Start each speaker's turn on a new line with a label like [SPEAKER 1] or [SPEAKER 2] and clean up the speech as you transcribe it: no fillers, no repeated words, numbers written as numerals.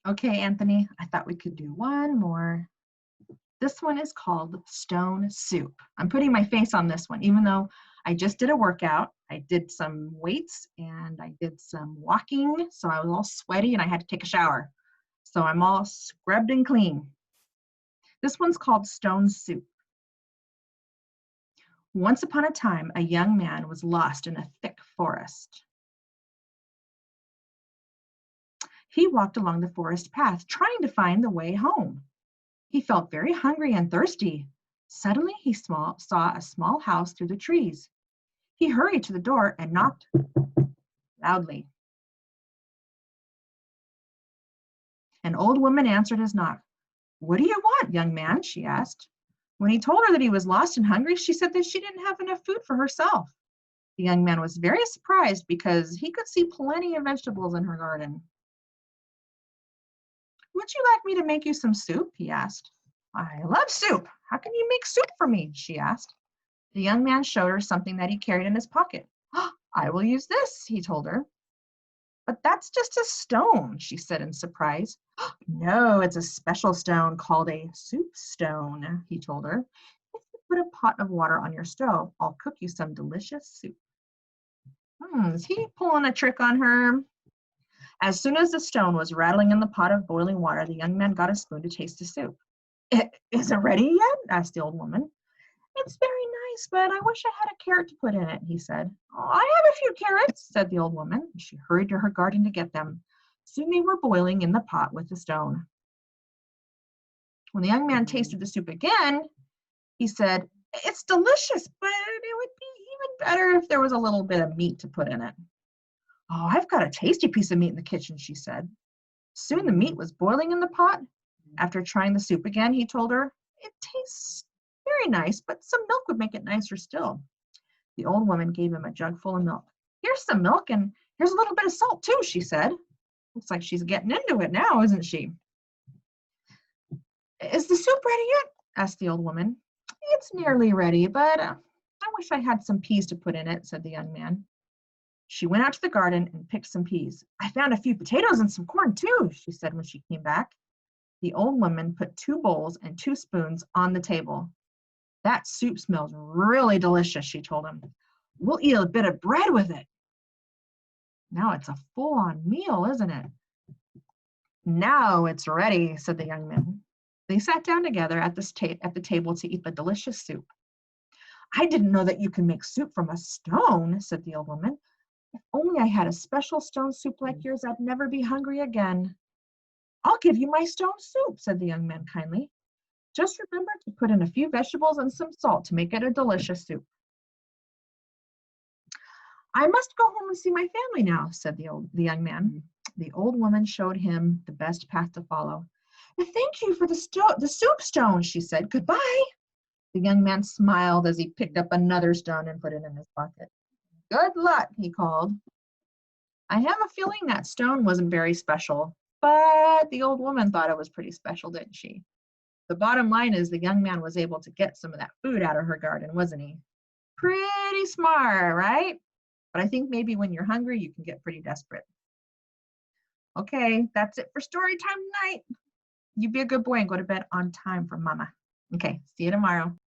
[SPEAKER 1] Okay, Anthony, I thought we could do one more. This one is called stone soup. I'm putting my face on this one, even though I just did a workout. I did some weights and I did some walking, so I was all sweaty and I had to take a shower. So I'm all scrubbed and clean. This one's called stone soup. Once upon a time, a young man was lost in a thick forest. He walked along the forest path, trying to find the way home. He felt very hungry and thirsty. Suddenly, he saw a small house through the trees. He hurried to the door and knocked loudly. An old woman answered his knock. "What do you want, young man?" she asked. When he told her that he was lost and hungry, she said that she didn't have enough food for herself. The young man was very surprised because he could see plenty of vegetables in her garden. "Would you like me to make you some soup?" he asked. "I love soup. How can you make soup for me?" she asked. The young man showed her something that he carried in his pocket. "I will use this," he told her. "But that's just a stone," she said in surprise. "No, it's a special stone called a soup stone," he told her. "If you put a pot of water on your stove, I'll cook you some delicious soup." Is he pulling a trick on her? As soon as the stone was rattling in the pot of boiling water, the young man got a spoon to taste the soup. Is it ready yet?" asked the old woman. "It's very nice, but I wish I had a carrot to put in it," he said. "Oh, I have a few carrots," said the old woman. She hurried to her garden to get them. Soon they were boiling in the pot with the stone. When the young man tasted the soup again, he said, "It's delicious, but it would be even better if there was a little bit of meat to put in it." "Oh, I've got a tasty piece of meat in the kitchen," she said. Soon the meat was boiling in the pot. After trying the soup again, he told her, "It tastes very nice, but some milk would make it nicer still." The old woman gave him a jug full of milk. "Here's some milk and here's a little bit of salt too," she said. Looks like she's getting into it now, isn't she? "Is the soup ready yet?" asked the old woman. "It's nearly ready, but I wish I had some peas to put in it," said the young man. She went out to the garden and picked some peas. "I found a few potatoes and some corn too," she said when she came back. The old woman put 2 bowls and 2 spoons on the table. "That soup smells really delicious," she told him. "We'll eat a bit of bread with it." "Now it's a full-on meal, isn't it?" "Now it's ready," said the young man. They sat down together at the table to eat the delicious soup. "I didn't know that you can make soup from a stone," said the old woman. "If only I had a special stone soup like yours, I'd never be hungry again." "I'll give you my stone soup," said the young man kindly. "Just remember to put in a few vegetables and some salt to make it a delicious soup." "I must go home and see my family now," said the young man. The old woman showed him the best path to follow. "Thank you for the soup stone," she said. "Goodbye." The young man smiled as he picked up another stone and put it in his pocket. "Good luck," he called. I have a feeling that stone wasn't very special, but the old woman thought it was pretty special, didn't she? The bottom line is the young man was able to get some of that food out of her garden, wasn't he? Pretty smart, right? But I think maybe when you're hungry, you can get pretty desperate. Okay, that's it for story time tonight. You be a good boy and go to bed on time for mama. Okay, see you tomorrow.